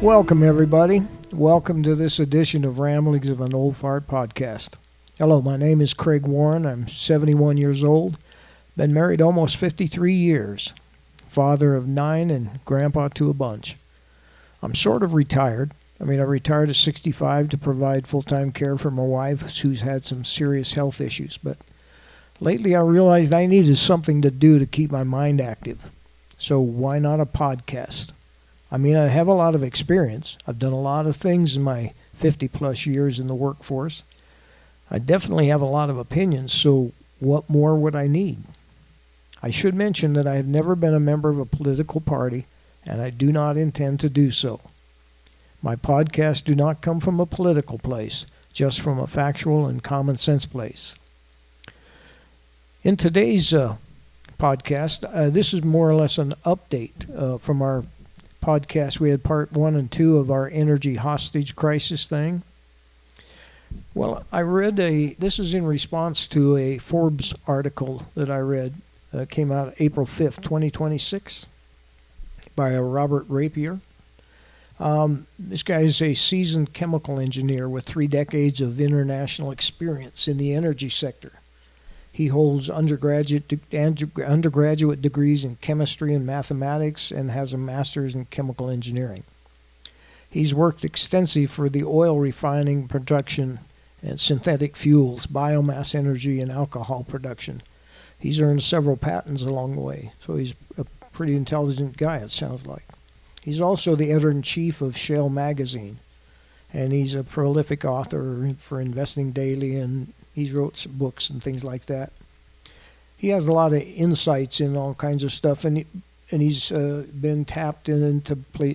Welcome, everybody. Welcome to this edition of Ramblings of an Old Fart podcast. Hello, my name is Craig Warren. I'm 71 years old. Been married almost 53 years. Father of 9 and grandpa to a bunch. I'm sort of retired. I retired at 65 to provide full-time care for my wife, who's had some serious health issues. But lately I realized I needed something to do to keep my mind active. So why not a podcast? I have a lot of experience. I've done a lot of things in my 50-plus years in the workforce. I definitely have a lot of opinions, so what more would I need? I should mention that I have never been a member of a political party, and I do not intend to do so. My podcasts do not come from a political place, just from a factual and common sense place. In today's podcast, this is more or less an update from our podcast. We had part 1 and 2 of our energy hostage crisis thing. Well, I read this is in response to a Forbes article that I read. Came out April 5th, 2026 by Robert Rapier. This guy is a seasoned chemical engineer with 3 decades of international experience in the energy sector. He holds undergraduate degrees in chemistry and mathematics and has a master's in chemical engineering. He's worked extensively for the oil refining production and synthetic fuels, biomass energy, and alcohol production. He's earned several patents along the way, so he's a pretty intelligent guy, it sounds like. He's also the editor-in-chief of Shale magazine, and he's a prolific author for Investing Daily, and he's wrote some books and things like that. He has a lot of insights in all kinds of stuff, and he's been tapped into play,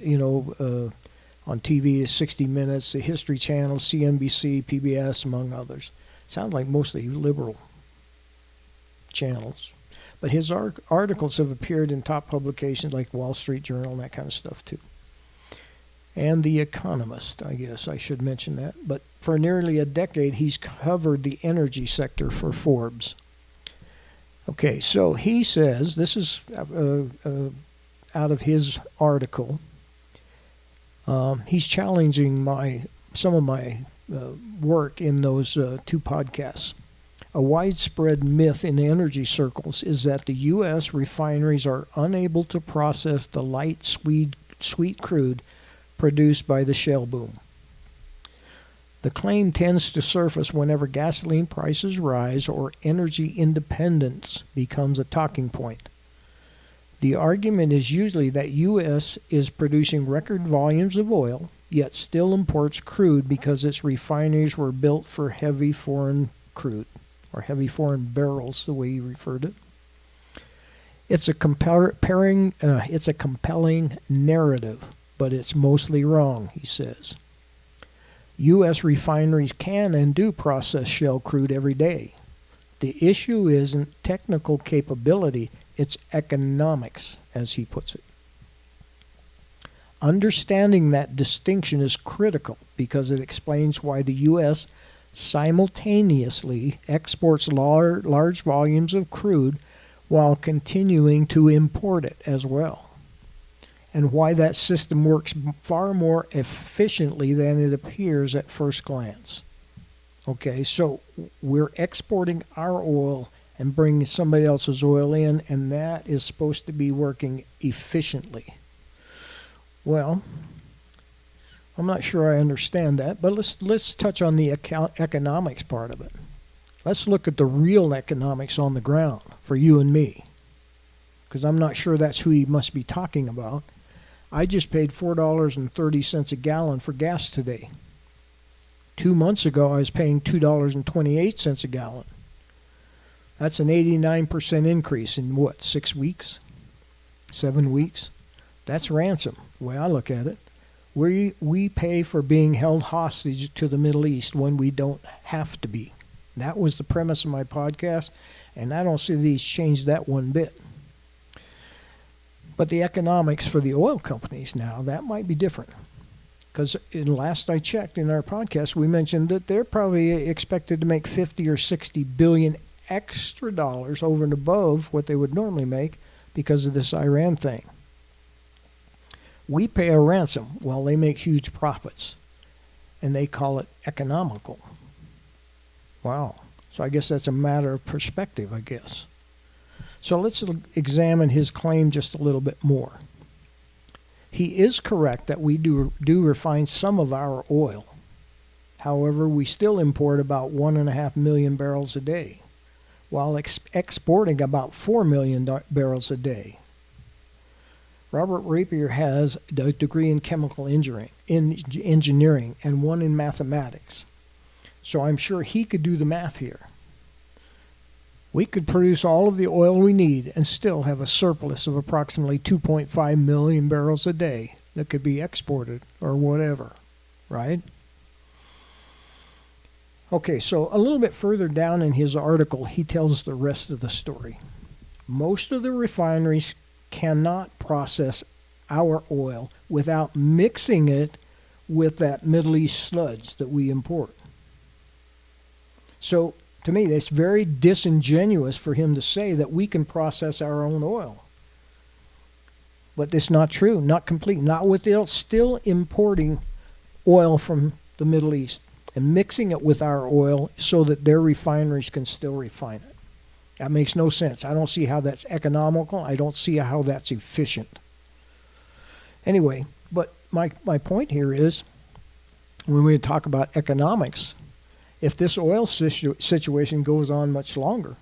on TV, 60 Minutes, the History Channel, CNBC, PBS, among others. Sound like mostly liberal channels. But his articles have appeared in top publications like Wall Street Journal and that kind of stuff too. And The Economist, I guess I should mention that. But for nearly a decade, he's covered the energy sector for Forbes. Okay, so he says, this is out of his article. He's challenging some of my work in those 2 podcasts. A widespread myth in energy circles is that the U.S. refineries are unable to process the light, sweet crude produced by the shale boom. The claim tends to surface whenever gasoline prices rise or energy independence becomes a talking point. The argument is usually that U.S. is producing record volumes of oil, yet still imports crude because its refineries were built for heavy foreign crude, or heavy foreign barrels, the way he referred it. It's a compelling narrative, but it's mostly wrong, he says. U.S. refineries can and do process shale crude every day. The issue isn't technical capability, it's economics, as he puts it. Understanding that distinction is critical because it explains why the U.S. simultaneously exports large volumes of crude while continuing to import it as well, and why that system works far more efficiently than it appears at first glance. Okay, so we're exporting our oil and bringing somebody else's oil in, and that is supposed to be working efficiently. Well, I'm not sure I understand that, but let's touch on the economics part of it. Let's look at the real economics on the ground for you and me, because I'm not sure that's who he must be talking about. I just paid $4.30 a gallon for gas today. 2 months ago, I was paying $2.28 a gallon. That's an 89% increase in 6 weeks? 7 weeks? That's ransom, the way I look at it. We pay for being held hostage to the Middle East when we don't have to be. That was the premise of my podcast, and I don't see that he's changed that one bit. But the economics for the oil companies now, that might be different. Because last I checked in our podcast, we mentioned that they're probably expected to make 50 or 60 billion extra dollars over and above what they would normally make because of this Iran thing. We pay a ransom while they make huge profits, and they call it economical. Wow. So I guess that's a matter of perspective, I guess. So let's examine his claim just a little bit more. He is correct that we do refine some of our oil. However, we still import about 1.5 million barrels a day, while exporting about 4 million barrels a day. Robert Rapier has a degree in chemical engineering and one in mathematics. So I'm sure he could do the math here. We could produce all of the oil we need and still have a surplus of approximately 2.5 million barrels a day that could be exported or whatever, right? Okay, so a little bit further down in his article, he tells the rest of the story. Most of the refineries cannot process our oil without mixing it with that Middle East sludge that we import. So, to me, it's very disingenuous for him to say that we can process our own oil. But it's not true, not complete, not without still importing oil from the Middle East and mixing it with our oil so that their refineries can still refine it. That makes no sense. I don't see how that's economical. I don't see how that's efficient. Anyway, but my point here is, when we talk about economics, if this oil situation goes on much longer,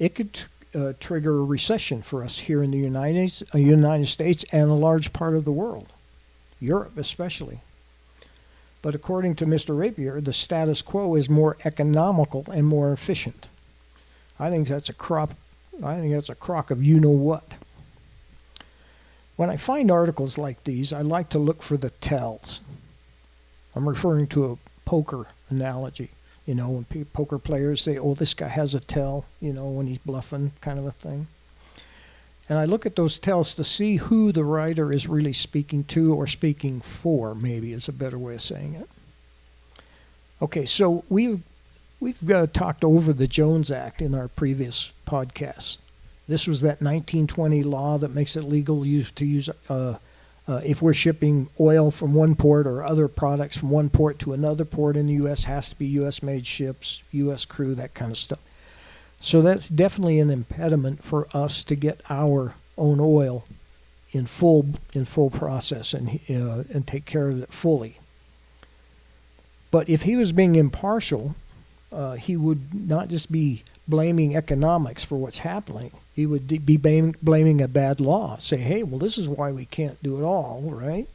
it could trigger a recession for us here in the United States and a large part of the world, Europe especially. But according to Mr. Rapier, the status quo is more economical and more efficient. I think that's a crock of you-know-what. When I find articles like these, I like to look for the tells. I'm referring to a poker analogy. You know, when poker players say, oh, this guy has a tell, you know, when he's bluffing, kind of a thing. And I look at those tells to see who the writer is really speaking to or speaking for, maybe is a better way of saying it. Okay, so we've talked over the Jones Act in our previous podcast. This was that 1920 law that makes it legal to use if we're shipping oil from one port or other products from one port to another port in the U.S., has to be U.S.-made ships, U.S. crew, that kind of stuff. So that's definitely an impediment for us to get our own oil in full process and take care of it fully. But if he was being impartial, he would not just be blaming economics for what's happening. He would be blaming a bad law. Say, hey, well, this is why we can't do it all, right?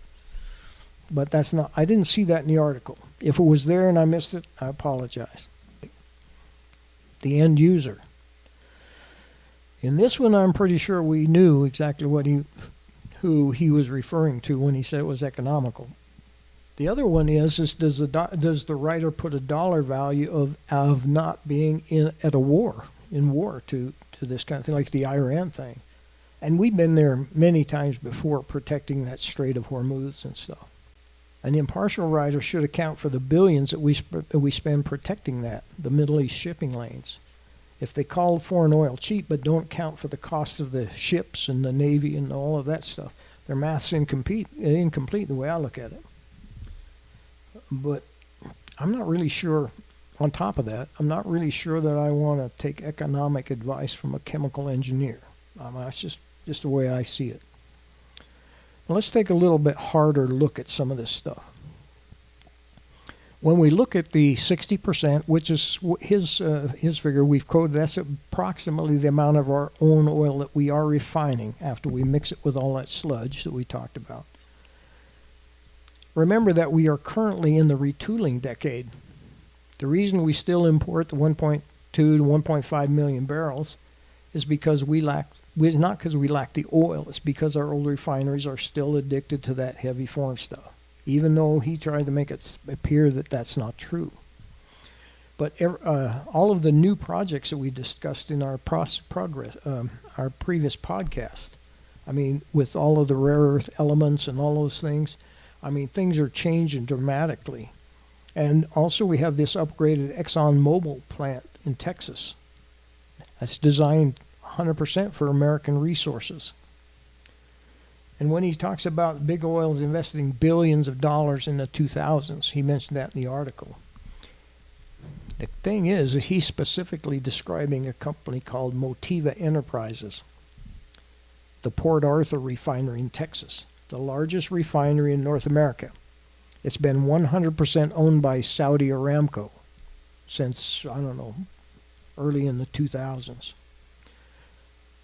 But that's not. I didn't see that in the article. If it was there and I missed it, I apologize. The end user. In this one, I'm pretty sure we knew exactly who he was referring to when he said it was economical. The other one is does the writer put a dollar value of not being in war to this kind of thing, like the Iran thing? And we've been there many times before, protecting that Strait of Hormuz and stuff. An impartial writer should account for the billions that we spend protecting the Middle East shipping lanes. If they call foreign oil cheap but don't account for the cost of the ships and the Navy and all of that stuff, their math's incomplete the way I look at it. But I'm not really sure, on top of that, I'm not really sure that I want to take economic advice from a chemical engineer. That's just the way I see it. Now let's take a little bit harder look at some of this stuff. When we look at the 60%, which is his figure we've quoted, that's approximately the amount of our own oil that we are refining after we mix it with all that sludge that we talked about. Remember that we are currently in the retooling decade. The reason we still import the 1.2 to 1.5 million barrels is because it's not because we lack the oil. It's because our old refineries are still addicted to that heavy foreign stuff, even though he tried to make it appear that that's not true. But all of the new projects that we discussed in our previous podcast, I mean, with all of the rare earth elements and all those things, I mean, things are changing dramatically. And also we have this upgraded ExxonMobil plant in Texas that's designed 100% for American resources. And when he talks about big oil's investing billions of dollars in the 2000s, he mentioned that in the article. The thing is, he's specifically describing a company called Motiva Enterprises, the Port Arthur refinery in Texas, the largest refinery in North America. It's been 100% owned by Saudi Aramco since, I don't know, early in the 2000s.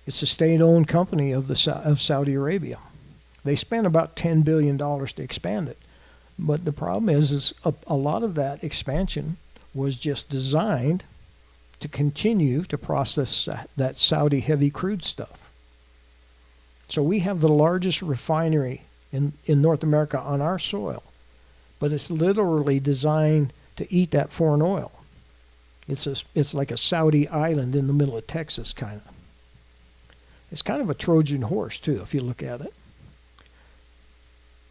It's a state-owned company of Saudi Arabia. They spent about $10 billion to expand it. But the problem is a lot of that expansion was just designed to continue to process that Saudi heavy crude stuff. So we have the largest refinery in North America on our soil, but it's literally designed to eat that foreign oil. It's like a Saudi island in the middle of Texas, kind of. It's kind of a Trojan horse, too, if you look at it.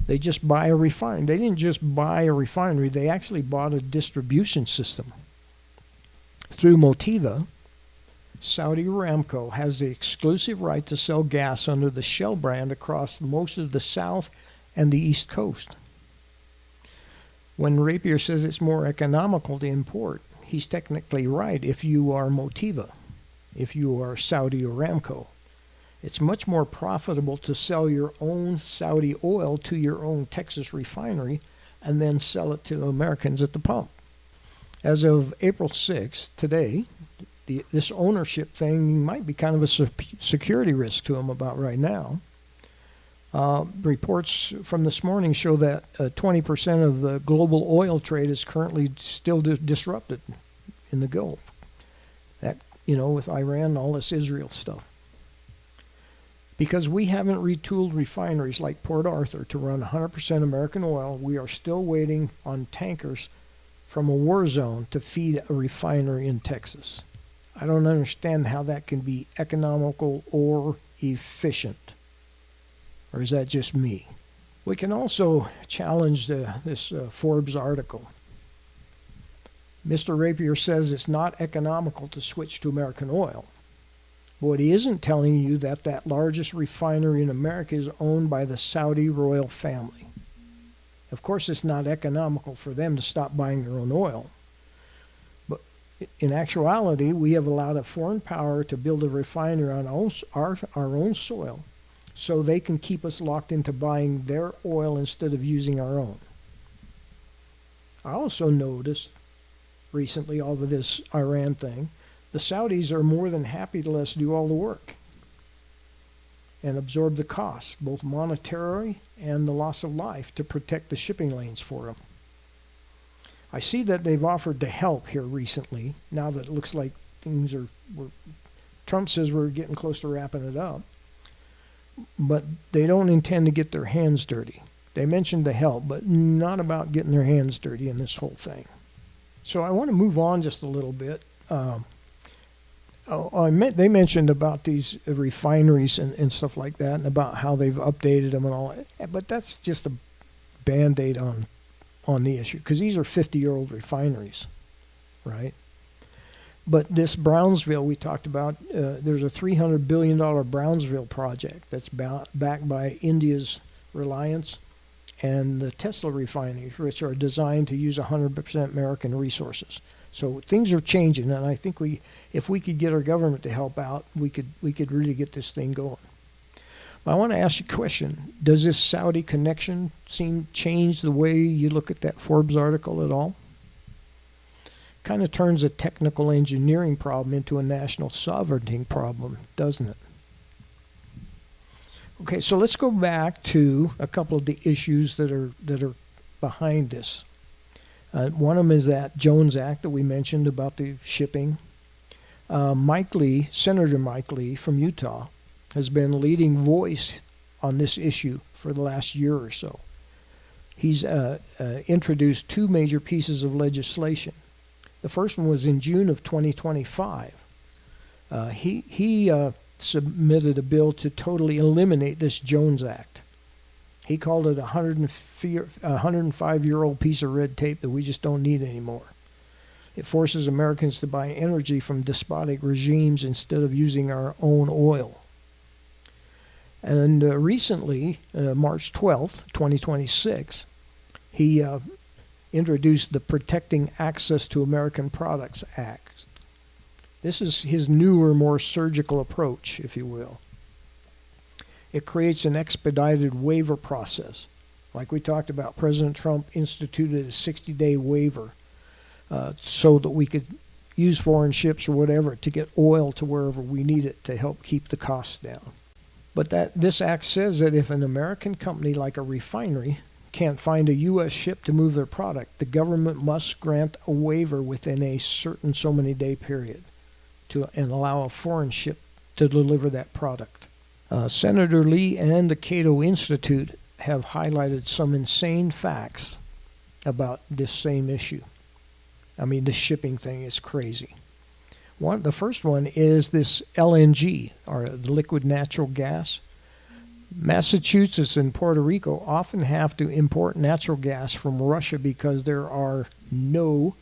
They just buy a refinery. They didn't just buy a refinery. They actually bought a distribution system. Through Motiva, Saudi Aramco has the exclusive right to sell gas under the Shell brand across most of the South and the East Coast. When Rapier says it's more economical to import, he's technically right if you are Motiva, if you are Saudi Aramco. It's much more profitable to sell your own Saudi oil to your own Texas refinery and then sell it to Americans at the pump. As of April 6th, today, this ownership thing might be kind of a security risk to them about right now. Reports from this morning show that 20% of the global oil trade is currently still disrupted in the Gulf. That, with Iran and all this Israel stuff. Because we haven't retooled refineries like Port Arthur to run 100% American oil, we are still waiting on tankers from a war zone to feed a refinery in Texas. I don't understand how that can be economical or efficient. Or is that just me? We can also challenge this Forbes article. Mr. Rapier says it's not economical to switch to American oil. What he isn't telling you that largest refinery in America is owned by the Saudi royal family. Of course, it's not economical for them to stop buying their own oil. But in actuality, we have allowed a foreign power to build a refinery on our own soil so they can keep us locked into buying their oil instead of using our own. I also noticed recently, all of this Iran thing, the Saudis are more than happy to let us do all the work and absorb the costs, both monetary and the loss of life, to protect the shipping lanes for them. I see that they've offered to help here recently, now that it looks like things Trump says we're getting close to wrapping it up, but they don't intend to get their hands dirty. They mentioned the help, but not about getting their hands dirty in this whole thing. So I want to move on just a little bit. They mentioned about these refineries and stuff like that, and about how they've updated them and all that. But that's just a Band-Aid on the issue, because these are 50-year-old refineries, right? But this Brownsville we talked about, there's a $300 billion Brownsville project that's backed by India's Reliance and the Tesla refineries, which are designed to use 100% American resources. So things are changing, and I think if we could get our government to help out, we could really get this thing going. But I want to ask you a question. Does this Saudi connection change the way you look at that Forbes article at all? Kind of turns a technical engineering problem into a national sovereignty problem, doesn't it? Okay, so let's go back to a couple of the issues that are behind this. One of them is that Jones Act that we mentioned about the shipping. Senator Mike Lee from Utah has been a leading voice on this issue for the last year or so. He's introduced two major pieces of legislation. The first one was in June of 2025. He submitted a bill to totally eliminate this Jones Act. He called it a 105-year-old piece of red tape that we just don't need anymore. It forces Americans to buy energy from despotic regimes instead of using our own oil. And recently, March 12th, 2026, he introduced the Protecting Access to American Products Act. This is his newer, more surgical approach, if you will. It creates an expedited waiver process. Like we talked about, President Trump instituted a 60-day waiver so that we could use foreign ships or whatever to get oil to wherever we need it to help keep the costs down. But this act says that if an American company like a refinery can't find a U.S. ship to move their product, the government must grant a waiver within a certain so many day period and allow a foreign ship to deliver that product. Senator Lee and the Cato Institute have highlighted some insane facts about this same issue. I mean, the shipping thing is crazy. The first one is this LNG, or liquid natural gas. Massachusetts and Puerto Rico often have to import natural gas from Russia because there are no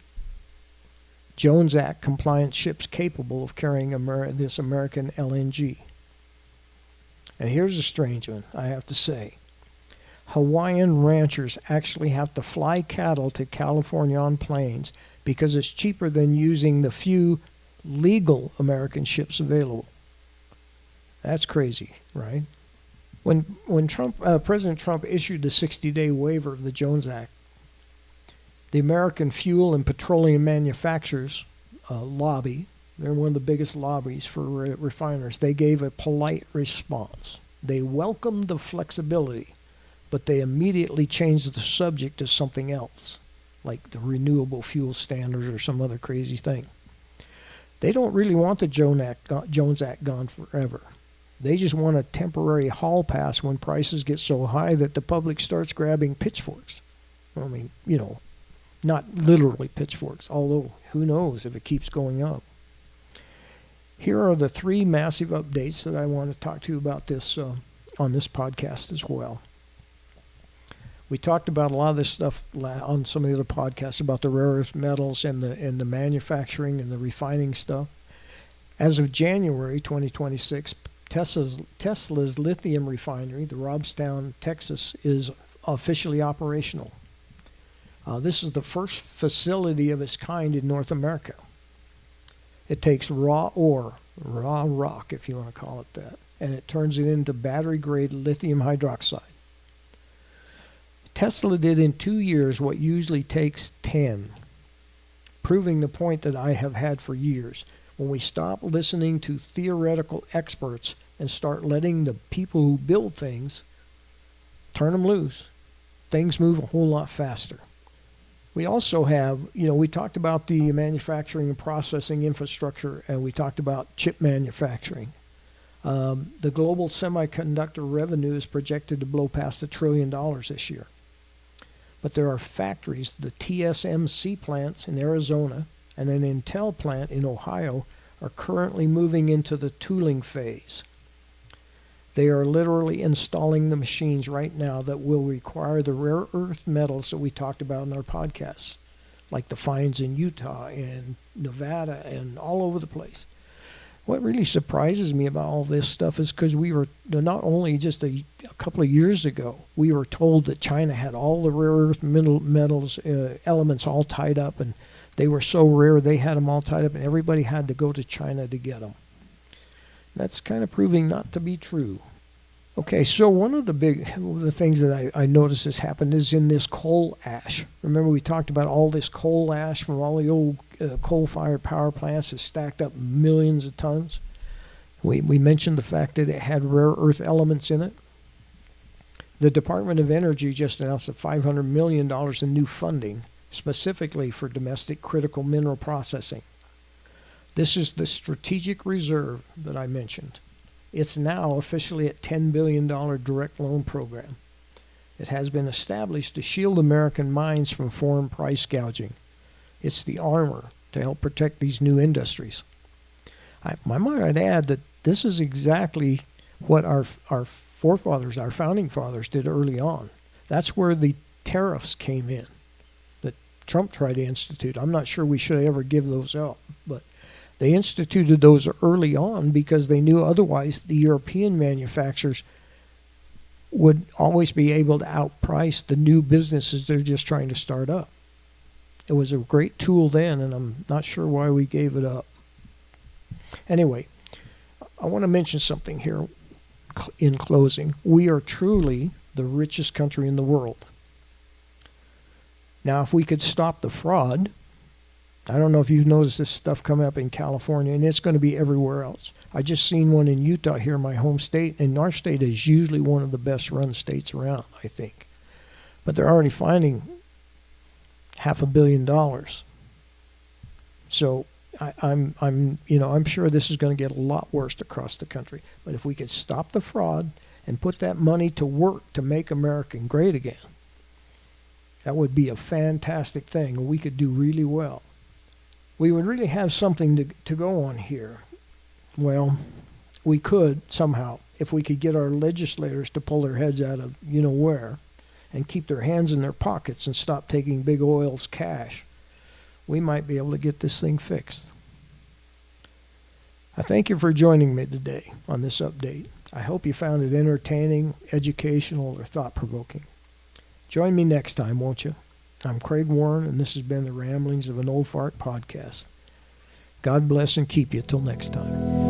Jones Act compliant ships capable of carrying this American LNG. And here's a strange one, I have to say. Hawaiian ranchers actually have to fly cattle to California on planes because it's cheaper than using the few legal American ships available. That's crazy, right? When President Trump issued the 60-day waiver of the Jones Act, the American Fuel and Petroleum Manufacturers lobby, they're one of the biggest lobbies for refiners, they gave a polite response. They welcomed the flexibility, but they immediately changed the subject to something else, like the renewable fuel standards or some other crazy thing. They don't really want the Jones Act gone forever. They just want a temporary hall pass when prices get so high that the public starts grabbing pitchforks. I mean, not literally pitchforks, although who knows if it keeps going up. Here are the 3 massive updates that I want to talk to you about this on this podcast as well. We talked about a lot of this stuff on some of the other podcasts about the rare earth metals and the manufacturing and the refining stuff. As of January 2026, Tesla's lithium refinery, the Robstown, Texas, is officially operational. This is the first facility of its kind in North America. It takes raw ore, raw rock, if you want to call it that, and it turns it into battery-grade lithium hydroxide. Tesla did in 2 years what usually takes 10, proving the point that I have had for years. When we stop listening to theoretical experts and start letting the people who build things turn them loose, things move a whole lot faster. We also have, we talked about the manufacturing and processing infrastructure, and we talked about chip manufacturing. The global semiconductor revenue is projected to blow past $1 trillion this year. But there are factories, the TSMC plants in Arizona and an Intel plant in Ohio are currently moving into the tooling phase. They are literally installing the machines right now that will require the rare earth metals that we talked about in our podcasts, like the finds in Utah and Nevada and all over the place. What really surprises me about all this stuff is because we were not only just a couple of years ago, we were told that China had all the rare earth metals elements all tied up, and they were so rare they had them all tied up, and everybody had to go to China to get them. That's kind of proving not to be true. Okay, so one of the things that I noticed has happened is in this coal ash. Remember we talked about all this coal ash from all the old coal-fired power plants that stacked up millions of tons? We mentioned the fact that it had rare earth elements in it. The Department of Energy just announced $500 million in new funding, specifically for domestic critical mineral processing. This is the strategic reserve that I mentioned. It's now officially at $10 billion direct loan program. It has been established to shield American mines from foreign price gouging. It's the armor to help protect these new industries. I might add that this is exactly what our forefathers, our founding fathers, did early on. That's where the tariffs came in that Trump tried to institute. I'm not sure we should ever give those out, but they instituted those early on because they knew otherwise the European manufacturers would always be able to outprice the new businesses they're just trying to start up. It was a great tool then, and I'm not sure why we gave it up. Anyway, I want to mention something here in closing. We are truly the richest country in the world. Now, if we could stop the fraud, I don't know if you've noticed this stuff coming up in California, and it's going to be everywhere else. I just seen one in Utah here, my home state, and our state is usually one of the best run states around, I think. But they're already finding $500 million. So I'm sure this is going to get a lot worse across the country. But if we could stop the fraud and put that money to work to make America great again, that would be a fantastic thing, and we could do really well. We would really have something to go on here. Well, we could somehow, if we could get our legislators to pull their heads out of where and keep their hands in their pockets and stop taking big oil's cash, we might be able to get this thing fixed. I thank you for joining me today on this update. I hope you found it entertaining, educational, or thought-provoking. Join me next time, won't you? I'm Craig Warren, and this has been the Ramblings of an Old Fart podcast. God bless and keep you till next time.